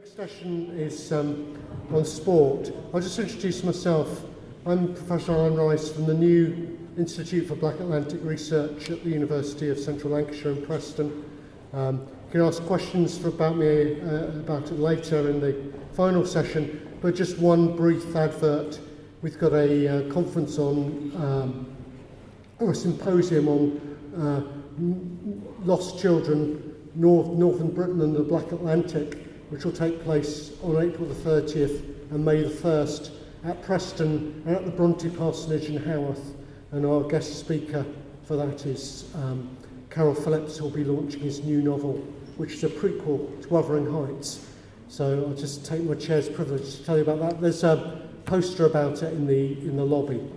Next session is on sport. I'll just introduce myself. I'm Professor Alan Rice from the new Institute for Black Atlantic Research at the University of Central Lancashire in Preston. You can ask questions about me about it later in the final session, but just one brief advert. We've got a conference on, or a symposium on lost children, Northern Britain and the Black Atlantic, which will take place on April the 30th and May the 1st at Preston and at the Bronte Parsonage in Haworth. And our guest speaker for that is Carol Phillips, who will be launching his new novel, which is a prequel to Wuthering Heights. So I'll just take my chair's privilege to tell you about that. There's a poster about it in the lobby.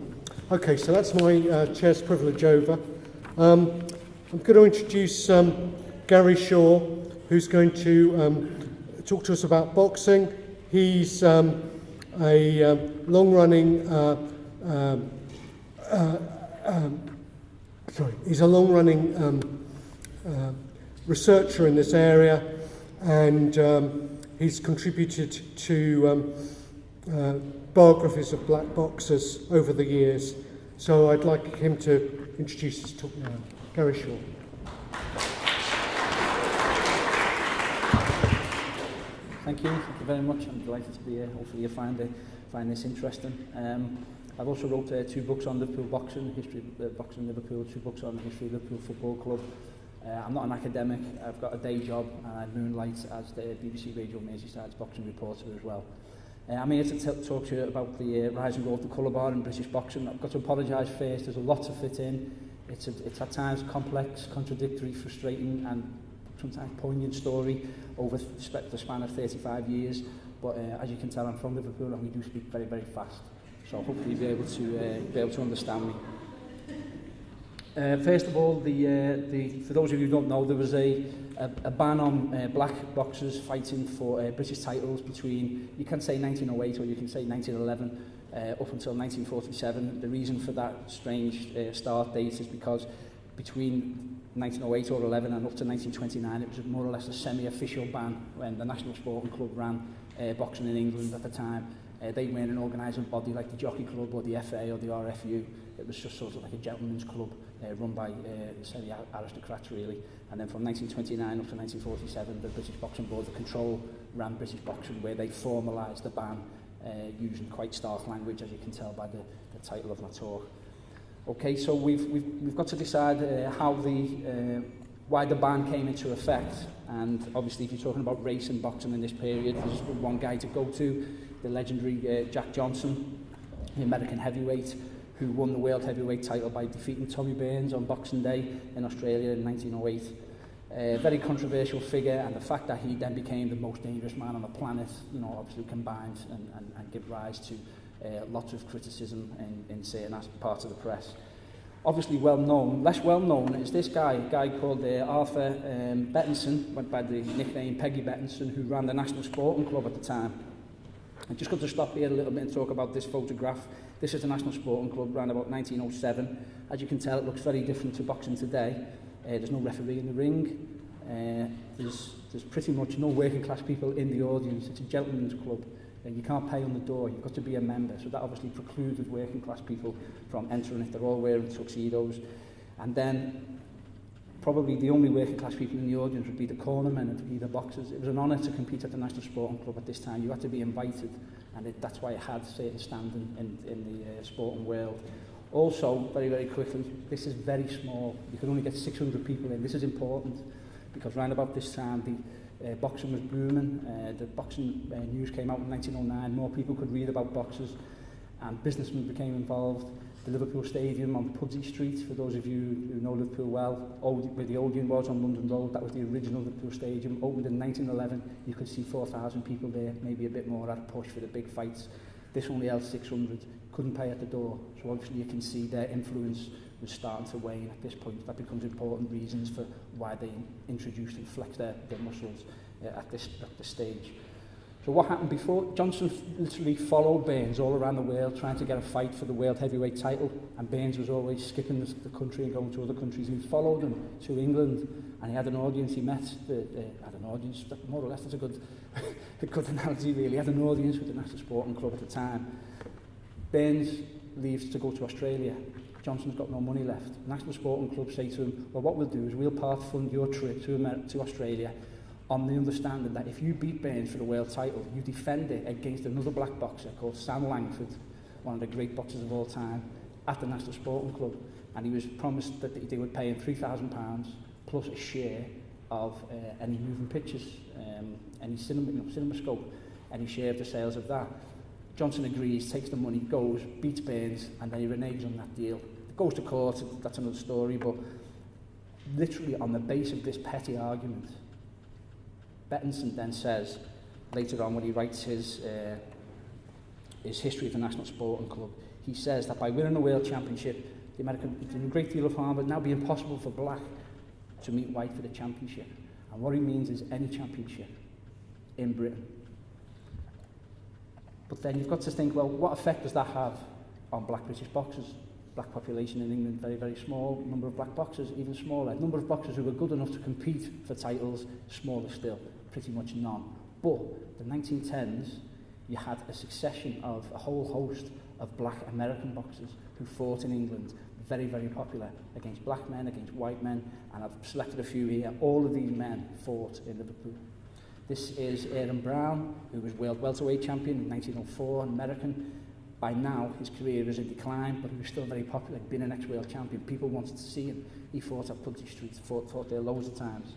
Okay, so that's my chair's privilege over. I'm going to introduce Gary Shaw, who's going to talk to us about boxing. He's a long-running researcher in this area, and he's contributed to biographies of black boxers over the years. So I'd like him to introduce his talk now. Gary Shaw. Thank you very much. I'm delighted to be here. Hopefully you find this interesting. I've also wrote 2 books on Liverpool boxing, history of boxing in Liverpool, 2 books on the history of Liverpool Football Club. I'm not an academic. I've got a day job and I moonlight as the BBC Radio Merseyside's boxing reporter as well. I'm here to talk to you about the rise and growth of the colour bar in British boxing. I've got to apologise first. There's a lot to fit in. It's at times complex, contradictory, frustrating and sometimes poignant story over the span of 35 years. But as you can tell, I'm from Liverpool and we do speak very, very fast. So hopefully you'll be able to understand me. First of all, for those of you who don't know, there was a ban on black boxers fighting for British titles between, you can say 1908 or you can say 1911, up until 1947. The reason for that strange start date is because between 1908 or 11 and up to 1929, it was more or less a semi-official ban when the National Sporting Club ran boxing in England at the time. They weren't an organising body like the Jockey Club or the FA or the RFU. It was just sort of like a gentleman's club run by semi-aristocrats really. And then from 1929 up to 1947, the British Boxing Board of Control ran British boxing, where they formalised the ban using quite stark language, as you can tell by the title of my talk. Okay, so we've got to decide why the ban came into effect, and obviously if you're talking about race and boxing in this period, there's one guy to go to, the legendary Jack Johnson, the American heavyweight, who won the world heavyweight title by defeating Tommy Burns on Boxing Day in Australia in 1908. Very controversial figure, and the fact that he then became the most dangerous man on the planet, you know, obviously combined and give rise to lots of criticism in certain parts of the press. Obviously well known, less well known is this guy, a guy called Arthur Bettinson, went by the nickname Peggy Bettinson, who ran the National Sporting Club at the time. I'm just going to stop here a little bit and talk about this photograph. This is the National Sporting Club, ran about 1907. As you can tell, it looks very different to boxing today. There's no referee in the ring. There's pretty much no working class people in the audience. It's a gentleman's club. And you can't pay on the door, you've got to be a member. So that obviously precluded working class people from entering it. They're all wearing tuxedos. And then probably the only working class people in the audience would be the cornermen and would be the boxers. It was an honour to compete at the National Sporting Club at this time. You had to be invited, and that's why it had certain standing in the sporting world. Also, very, very quickly, this is very small. You could only get 600 people in. This is important because around about this time, boxing was booming. The boxing news came out in 1909. More people could read about boxers, and businessmen became involved. The Liverpool Stadium on Pudsey Street, for those of you who know Liverpool well, where the Odeon was on London Road, that was the original Liverpool Stadium, opened in 1911. You could see 4,000 people there, maybe a bit more at a push for the big fights. This only held 600, couldn't pay at the door. So obviously you can see their influence was starting to wane at this point. That becomes important reasons for why they introduced and flexed their muscles at this stage. So what happened before? Johnson literally followed Burns all around the world trying to get a fight for the world heavyweight title, and Burns was always skipping the country and going to other countries. He followed him to England, and he had an audience. He met had an audience, more or less, that's a good analogy really. He had an audience with the National Sporting Club at the time. Burns leaves to go to Australia. Johnson's got no money left. The National Sporting Club say to him, well, what we'll do is we'll part fund your trip to Australia on the understanding that if you beat Burns for the world title, you defend it against another black boxer called Sam Langford, one of the great boxers of all time, at the National Sporting Club. And he was promised that they would pay him £3,000 plus a share of any moving pictures, any CinemaScope, any share of the sales of that. Johnson agrees, takes the money, goes, beats Burns, and then he reneges on that deal. It goes to court, that's another story, but literally on the base of this petty argument, Bettinson then says, later on when he writes his history of the National Sporting Club, he says that by winning a world championship, the American did a great deal of harm, but now be impossible for black to meet white for the championship. And what he means is any championship in Britain. But then you've got to think, well, what effect does that have on black British boxers? Black population in England, very, very small. Number of black boxers, even smaller. Number of boxers who were good enough to compete for titles, smaller still. Pretty much none. But the 1910s, you had a succession of a whole host of black American boxers who fought in England, very, very popular, against black men, against white men, and I've selected a few here. All of these men fought in Liverpool. This is Aaron Brown, who was world welterweight champion in 1904, an American. By now, his career is in decline, but he was still very popular, being an ex-world champion. People wanted to see him. He fought at Pugsley Street, fought there loads of times.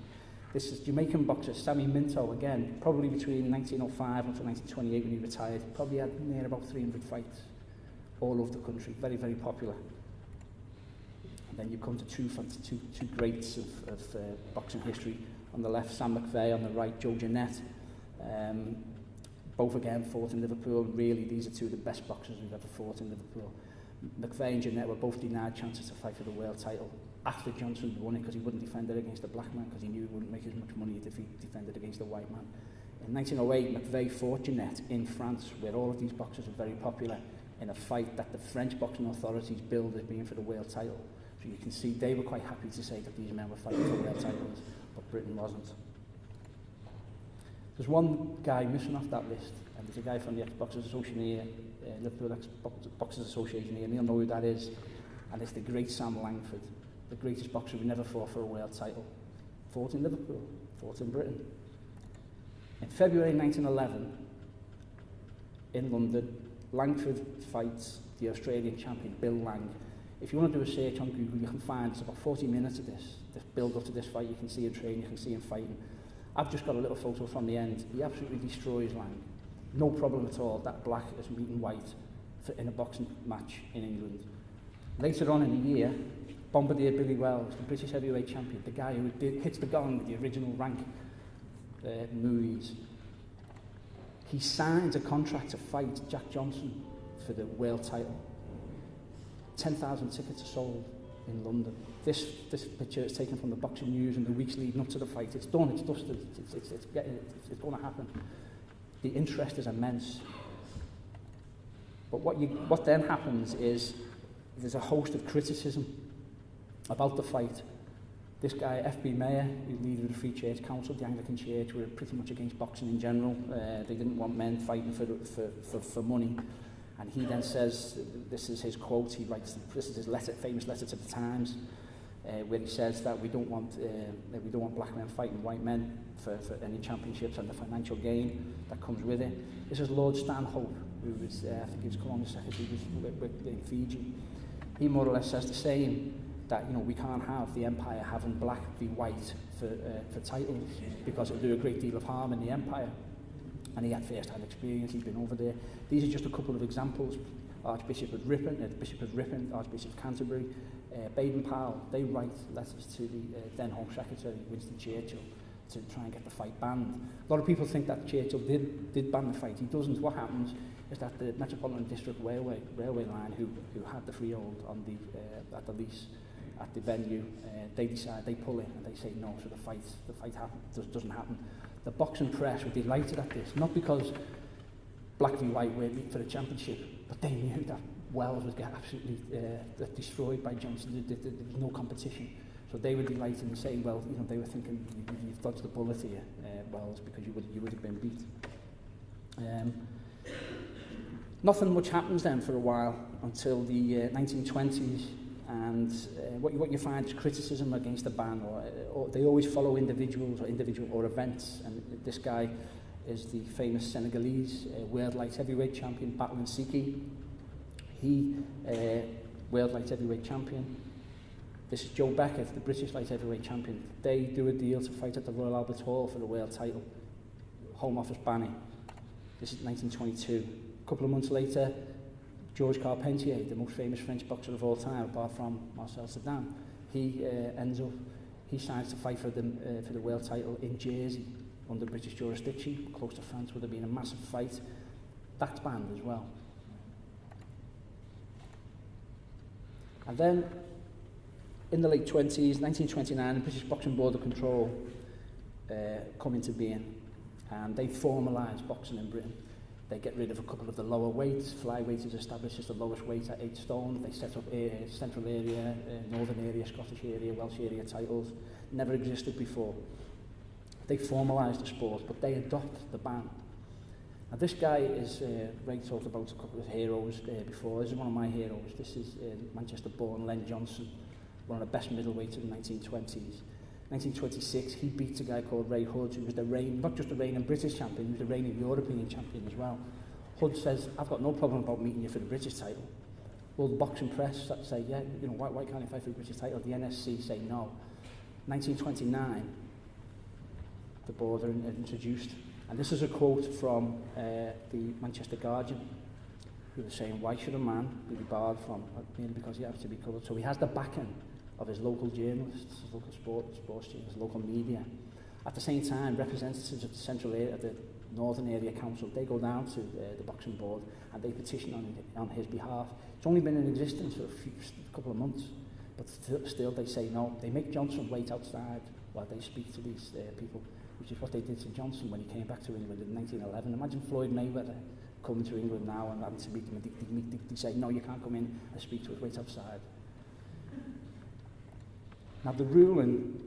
This is Jamaican boxer Sammy Minto, again, probably between 1905 until 1928 when he retired. Probably had near about 300 fights all over the country, very, very popular. And then you come to two greats of boxing history. On the left, Sam McVeigh, on the right, Joe Jeanette. Both again fought in Liverpool. Really, these are two of the best boxers who've ever fought in Liverpool. McVeigh and Jeanette were both denied chances to fight for the world title after Johnson won it because he wouldn't defend it against a black man because he knew he wouldn't make as much money if he defended against a white man. In 1908, McVeigh fought Jeanette in France, where all of these boxers are very popular, in a fight that the French boxing authorities billed as being for the world title. So you can see they were quite happy to say that these men were fighting for world titles, but Britain wasn't. There's one guy missing off that list, and there's a guy from the Ex-Boxers Association here, Liverpool Ex-Boxers Association here, and he'll know who that is, and it's the great Sam Langford, the greatest boxer who never fought for a world title. Fought in Liverpool, fought in Britain. In February 1911, in London, Langford fights the Australian champion, Bill Lang. If you want to do a search on Google, you can find it's about 40 minutes of this build up to this fight. You can see him train, you can see him fighting. I've just got a little photo from the end. He absolutely destroys Lang. No problem at all. That black is meeting white in a boxing match in England. Later on in the year, Bombardier Billy Wells, the British heavyweight champion, the guy who hits the gong with the original rank movies, he signs a contract to fight Jack Johnson for the world title. 10,000 tickets are sold in London. This picture is taken from the Boxing News in the weeks leading up to the fight. It's done, it's dusted, it's going to happen. The interest is immense. But what then happens is there's a host of criticism about the fight. This guy, F.B. Mayer, who's leader of the Free Church Council, the Anglican Church, were pretty much against boxing in general. They didn't want men fighting for money. And he then says, this is his quote, he writes, this is his famous letter to the Times, where he says that we don't want black men fighting white men for any championships and the financial gain that comes with it. This is Lord Stanhope, who was, I think he was Colonial Secretary in Fiji. He more or less says the same, that we can't have the empire having black v white for titles because it'll do a great deal of harm in the empire. And he had first-hand experience, he's been over there. These are just a couple of examples. Archbishop of Ripon, Archbishop of Canterbury, Baden-Powell, they write letters to the then Home Secretary, Winston Churchill, to try and get the fight banned. A lot of people think that Churchill did ban the fight. He doesn't. What happens is that the Metropolitan District Railway line, who had the freehold on at the lease at the venue, they decide, they pull it and they say no, so the fight doesn't happen. The boxing press were delighted at this, not because black v white were meant for the championship, but they knew that Wells would get absolutely destroyed by Johnson. There was no competition. So they were delighted and saying, well, you know, they were thinking, you've dodged the bullet here, Wells, because you would have been beat. Nothing much happens then for a while until the 1920s, and what you find is criticism against the ban, or they always follow individuals or events, and this guy is the famous Senegalese world light heavyweight champion, Battling Siki. He, world light heavyweight champion. This is Joe Beckett, the British light heavyweight champion. They do a deal to fight at the Royal Albert Hall for the world title. Home Office banning. This is 1922. A couple of months later, Georges Carpentier, the most famous French boxer of all time, apart from Marcel Cerdan, he signs to fight for the world title in Jersey, under British jurisdiction, close to France. Would have been a massive fight. That's banned as well. And then, in the late 20s, 1929, the British Boxing Board of Control come into being, and they formalise boxing in Britain. They get rid of a couple of the lower weights. Flyweight is established as the lowest weight at 8 stone. They set up central area, northern area, Scottish area, Welsh area titles. Never existed before. They formalise the sport, but they adopt the ban. Now this guy is, Ray talked about a couple of heroes before. This is one of my heroes. This is Manchester-born Len Johnson, one of the best middleweights in the 1920s. 1926, he beats a guy called Ray Hood, who was not just the reigning British champion, he was the reigning European champion as well. Hood says, I've got no problem about meeting you for the British title. Well, the boxing press say, yeah, you know, why can't I fight for the British title? The NSC say no. 1929, the board are introduced. And this is a quote from the Manchester Guardian, who was saying, why should a man be barred from, merely because he has to be coloured? So he has the backing of his local journalists, his local sports journalists, local media. At the same time, representatives of the central area, the northern area council, they go down to the boxing board and they petition on his behalf. It's only been in existence for a couple of months, but still they say no. They make Johnson wait outside while they speak to these people, which is what they did to Johnson when he came back to England in 1911. Imagine Floyd Mayweather coming to England now and having to meet them, and they say, no, you can't come in and speak to us, wait outside. Now the ruling,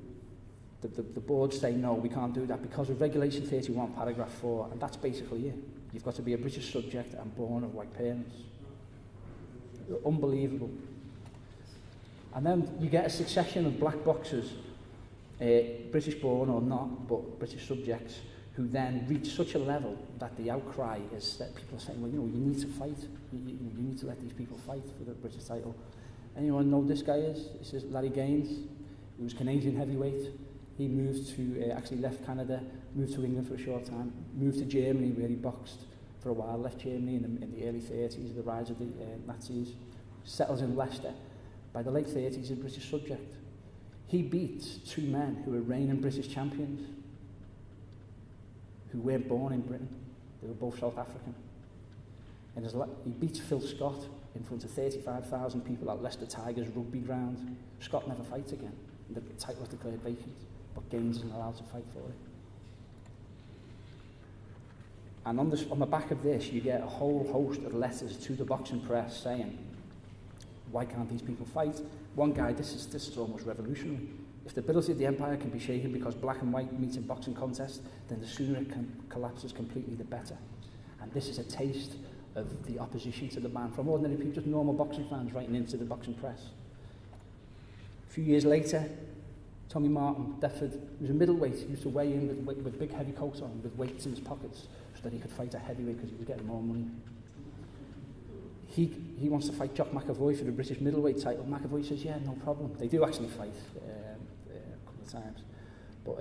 the board say no, we can't do that because of Regulation 31, paragraph 4, and that's basically it. You've got to be a British subject and born of white parents. Unbelievable. And then you get a succession of black boxers, British born or not, but British subjects, who then reach such a level that the outcry is that people are saying, well, you know, you need to fight. You need to let these people fight for the British title. Anyone know who this guy is? This is Larry Gaines. He was Canadian heavyweight. He moved to, actually left Canada, moved to England for a short time, moved to Germany where he boxed for a while, left Germany in the early 30s, the rise of the Nazis, settles in Leicester. By the late 30s, he's a British subject. He beats two men who were reigning British champions, who weren't born in Britain. They were both South African. And he beats Phil Scott in front of 35,000 people at Leicester Tigers rugby ground. Scott never fights again. The title was declared vacant, but Gaines isn't allowed to fight for it. And on the back of this, you get a whole host of letters to the boxing press saying, why can't these people fight? One guy, this is almost revolutionary. If the ability of the empire can be shaken because black and white meet in boxing contests, then the sooner it collapses completely, the better. And this is a taste of the opposition to the ban from ordinary people, just normal boxing fans writing into the boxing press. A few years later, Tommy Martin, Deptford, he was a middleweight. He used to weigh in with big heavy coats on, with weights in his pockets, so that he could fight a heavyweight because he was getting more money. He wants to fight Jock McAvoy for the British middleweight title. McAvoy says, yeah, no problem. They do actually fight a couple of times. But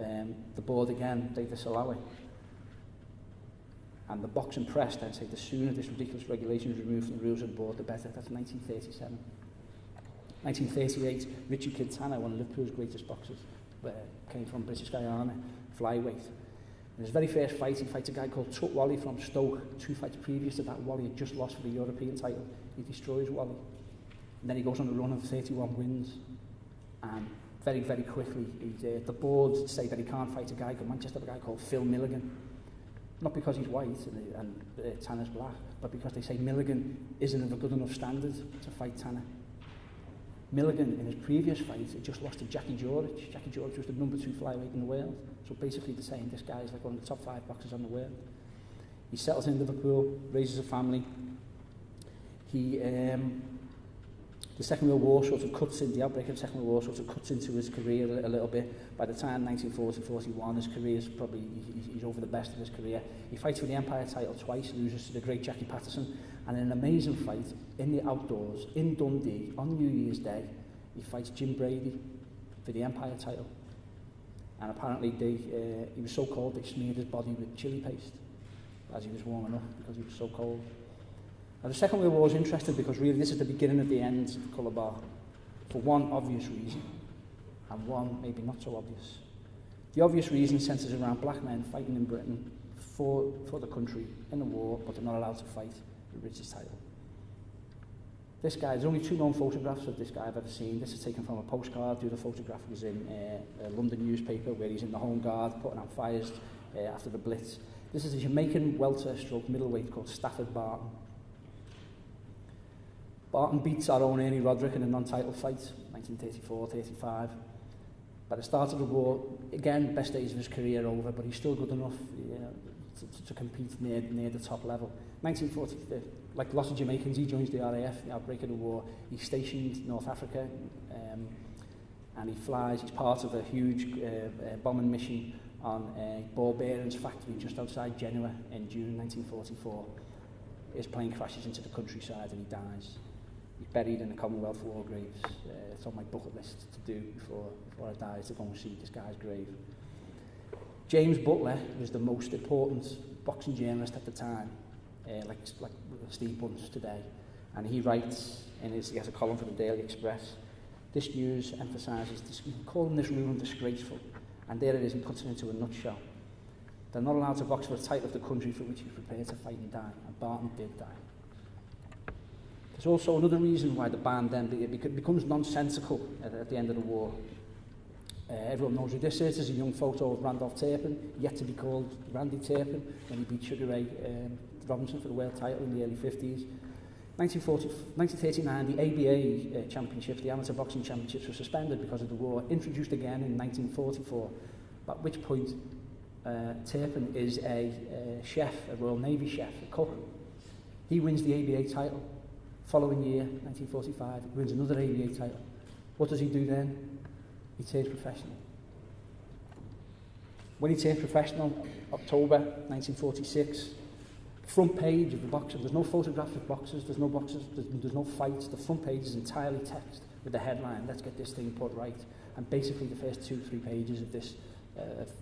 the board, again, they disallow it. And the boxing press then say the sooner this ridiculous regulation is removed from the rules of the board, the better. That's 1937. 1938, Richie Quintana, one of Liverpool's greatest boxers, came from British Guyana, flyweight. In his very first fight, he fights a guy called Tut Wally from Stoke. 2 fights previous to that, Wally had just lost for the European title. He destroys Wally. And then he goes on a run of 31 wins. And very, very quickly. The board say that he can't fight a guy called Manchester, a guy called Phil Milligan. Not because he's white and Tanner's black, but because they say Milligan isn't of a good enough standard to fight Tanner. Milligan, in his previous fight, had just lost to Jackie George. Jackie George was the number 2 flyweight in the world. So basically they're saying this guy is like one of the top 5 boxers on the world. He settles in Liverpool, raises a family. He, the Second World War sort of cuts in, the outbreak of the Second World War sort of cuts into his career a little bit. By the time 1940-41, his career is probably, he's over the best of his career. He fights for the Empire title twice, loses to the great Jackie Patterson, and in an amazing fight in the outdoors, in Dundee, on New Year's Day, he fights Jim Brady for the Empire title. And apparently he was so cold they smeared his body with chili paste as he was warming up because he was so cold. Now, the Second World War is interesting because really this is the beginning of the end of the colour bar, for one obvious reason, and one maybe not so obvious. The obvious reason centres around black men fighting in Britain for the country in the war, but they're not allowed to fight the British title. This guy, there's only 2 known photographs of this guy I've ever seen. This is taken from a postcard. The other photograph was in a London newspaper where he's in the Home Guard putting out fires after the Blitz. This is a Jamaican welter stroke middleweight called Stafford Barton. Barton beats our own Ernie Roderick in a non-title fight, 1934-35. By the start of the war, again, best days of his career over, but he's still good enough to compete near the top level. 1940, like lots of Jamaicans, he joins the RAF, the outbreak of the war. He's stationed in North Africa, and he flies. He's part of a huge bombing mission on a ball bearings factory just outside Genoa in June 1944. His plane crashes into the countryside and he dies. He's buried in the Commonwealth War graves. It's on my bucket list to do before I die, to go and see this guy's grave. James Butler was the most important boxing journalist at the time, like Steve Bunce today. And he writes, he has a column for the Daily Express. This news emphasises, calling this ruling disgraceful. And there it is, he puts it into a nutshell. They're not allowed to box for a title of the country for which he's prepared to fight and die. And Barton did die. There's also another reason why the ban then becomes nonsensical at the end of the war. Everyone knows who this is. There's a young photo of Randolph Turpin, yet to be called Randy Turpin, when he beat Sugar Ray Robinson for the world title in the early 50s. 1939, the ABA championships, the amateur boxing championships, were suspended because of the war, introduced again in 1944, at which point Turpin is a chef, a Royal Navy chef, a cook. He wins the ABA title. Following year, 1945, he wins another ABA title. What does he do then? He turns professional. When he turns professional, October 1946, front page of the boxer, there's no photographs of boxers, there's no fights, the front page is entirely text with the headline, let's get this thing put right. And basically the first 2-3 pages of this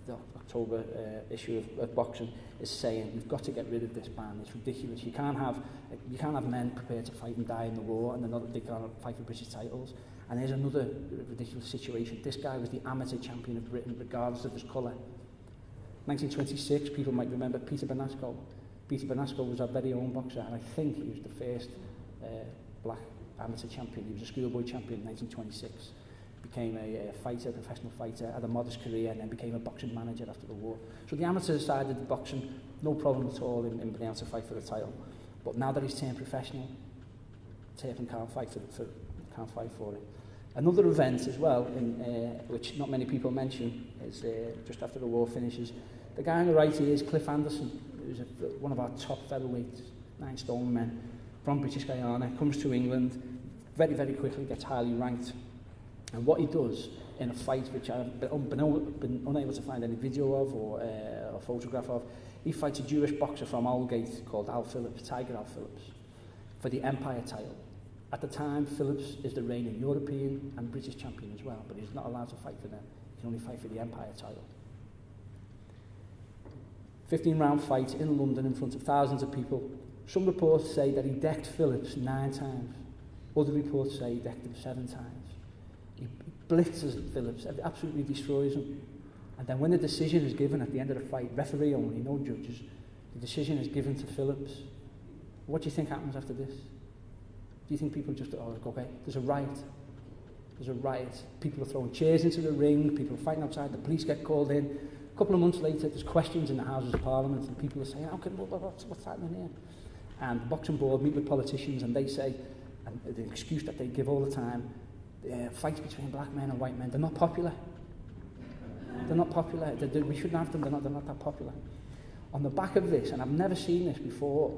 the October issue of boxing is saying we've got to get rid of this ban. It's ridiculous. You can't have men prepared to fight and die in the war and they can't fight for British titles. And there's another ridiculous situation. This guy was the amateur champion of Britain regardless of his colour. 1926, people might remember Peter Benasco. Peter Benasco was our very own boxer, and I think he was the first black amateur champion. He was a schoolboy champion in 1926. Became a fighter, professional fighter, had a modest career, and then became a boxing manager after the war. So the amateur side of the boxing, no problem at all in being able to fight for the title. But now that he's turned professional, Turpin can't fight for it. Another event as well, which not many people mention, is just after the war finishes. The guy on the right here is Cliff Anderson, who's one of our top featherweights, 9-stone men from British Guyana, comes to England, very, very quickly gets highly ranked. And what he does in a fight, which I've been unable to find any video of or a photograph of, he fights a Jewish boxer from Aldgate called Al Phillips, Tiger Al Phillips, for the Empire title. At the time, Phillips is the reigning European and British champion as well, but he's not allowed to fight for them. He can only fight for the Empire title. 15-round fight in London in front of thousands of people. Some reports say that he decked Phillips 9 times. Other reports say he decked him 7 times. He blitzes Phillips, absolutely destroys him. And then when the decision is given at the end of the fight, referee only, no judges, the decision is given to Phillips. What do you think happens after this? Do you think people just, okay, there's a riot? There's a riot. People are throwing chairs into the ring. People are fighting outside. The police get called in. A couple of months later, there's questions in the Houses of Parliament, and people are saying, what's happening here? And the boxing board meet with politicians, and they say, and the excuse that they give all the time, fights between black men and white men, they're not popular. They're not popular. We shouldn't have them. They're not that popular. On the back of this, and I've never seen this before,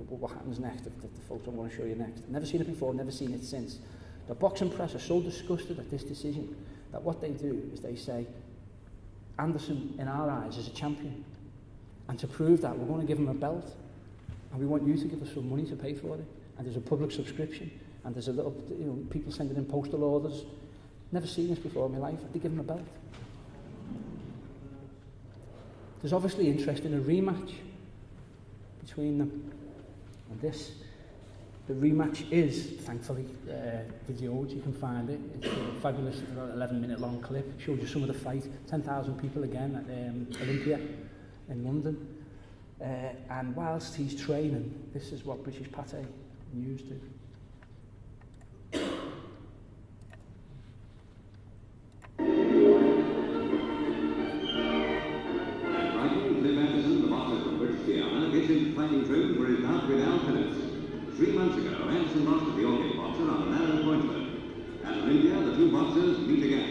what happens next, the photo I'm going to show you next. Never seen it before, never seen it since. The boxing press are so disgusted at this decision that what they do is they say, Anderson, in our eyes, is a champion. And to prove that, we're going to give him a belt. And we want you to give us some money to pay for it. And there's a public subscription. And there's a little, people sending in postal orders. Never seen this before in my life. They give him a belt. There's obviously interest in a rematch between them. And this, the rematch is, thankfully, videoed. You can find it. It's a fabulous, about 11-minute long clip. It shows you some of the fight. 10,000 people again at Olympia in London. And whilst he's training, this is what British Pate News do. Fighting trophy for his bout with Al Phillips. 3 months ago, Anderson lost to the Orchid boxer on a narrow appointment. At Olympia, the two boxers meet again.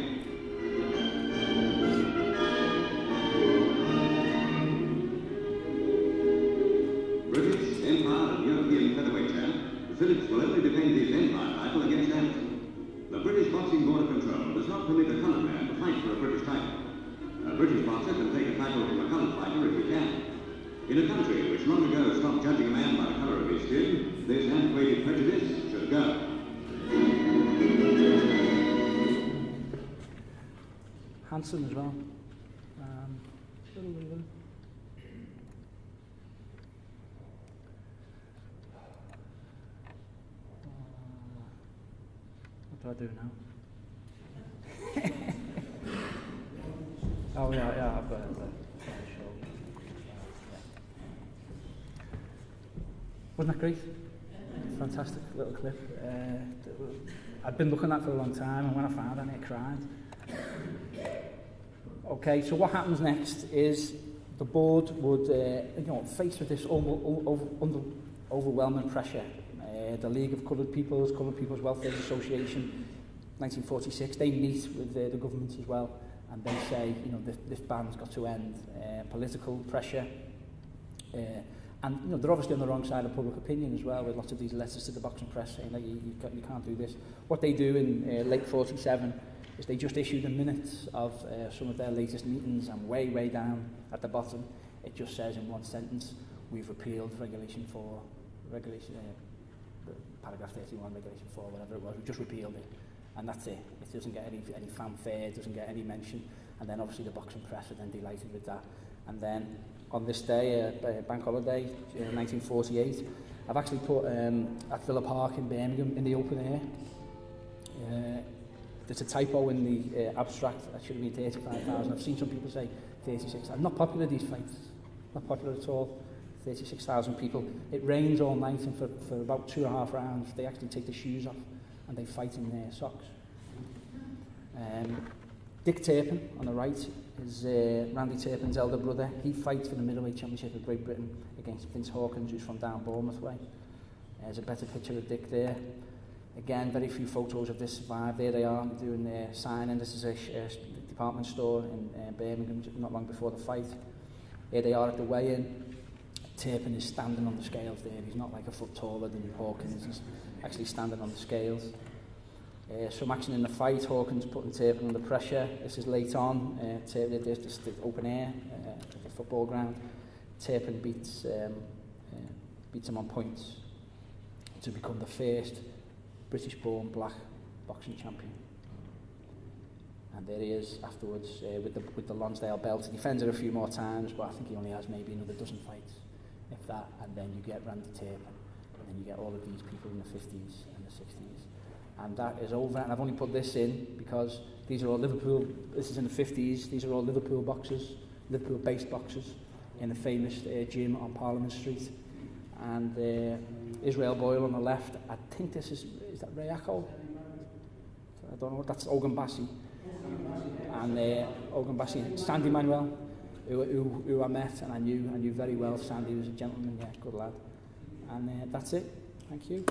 British, Empire and European featherweight champ, Phillips will only defend his Empire title against Anderson. The British Boxing Board of Control does not permit a coloured man to fight for a British title. A British boxer can take a title from a coloured fighter if he can. In a country which long ago stopped judging a man by the colour of his skin, this antiquated prejudice should go. Handsome as well. What do I do now? Oh yeah, I've got it. Wasn't that great? Fantastic little clip. I'd been looking at for a long time, and when I found it, I cried. Okay, so what happens next is the board would, faced with this overwhelming pressure, the League of Coloured People's Welfare Association, 1946, they meet with the government as well, and they say, this ban's got to end. Political pressure. And they're obviously on the wrong side of public opinion as well, with lots of these letters to the boxing press saying that you can't do this. What they do in late 47 is they just issue the minutes of some of their latest meetings, and way down at the bottom, it just says in one sentence, we've repealed Regulation 4, paragraph 31, Regulation 4, whatever it was, we just repealed it. And that's it. It doesn't get any fanfare, it doesn't get any mention. And then obviously the boxing press are then delighted with that. And then on this day, bank holiday, 1948, I've actually put at Villa Park in Birmingham in the open air. There's a typo in the abstract. That should have been 35,000. I've seen some people say 36,000. Not popular, these fights. Not popular at all. 36,000 people. It rains all night, and for about 2.5 rounds, they actually take the shoes off and they fight in their socks. Dick Turpin on the right is Randy Turpin's elder brother. He fights for the middleweight championship of Great Britain against Vince Hawkins, who's from down Bournemouth way. There's a better picture of Dick there. Again, very few photos of this survive. There they are doing their signing. This is a department store in Birmingham, not long before the fight. Here they are at the weigh-in. Turpin is standing on the scales there. He's not like a foot taller than Hawkins. He's actually standing on the scales. Some action in the fight. Hawkins putting Turpin under pressure. This is late on. Turpin, there's just the open air, the football ground. Turpin beats him on points to become the first British-born black boxing champion. And there he is afterwards with the Lonsdale belt. He defends it a few more times, but I think he only has maybe another dozen fights, if that. And then you get Randy Turpin, and then you get all of these people in the 50s and the 60s. And that is over. And I've only put this in because these are all Liverpool. This is in the 50s. These are all Liverpool boxers, Liverpool-based boxers, in the famous gym on Parliament Street. And Israel Boyle on the left. I think this is that Ray Acol? I don't know, that's Ogan Bassi. And Ogan Bassi, Sandy Manuel, who I met and I knew very well. Sandy was a gentleman, yeah, good lad. And that's it. Thank you.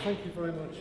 Thank you very much.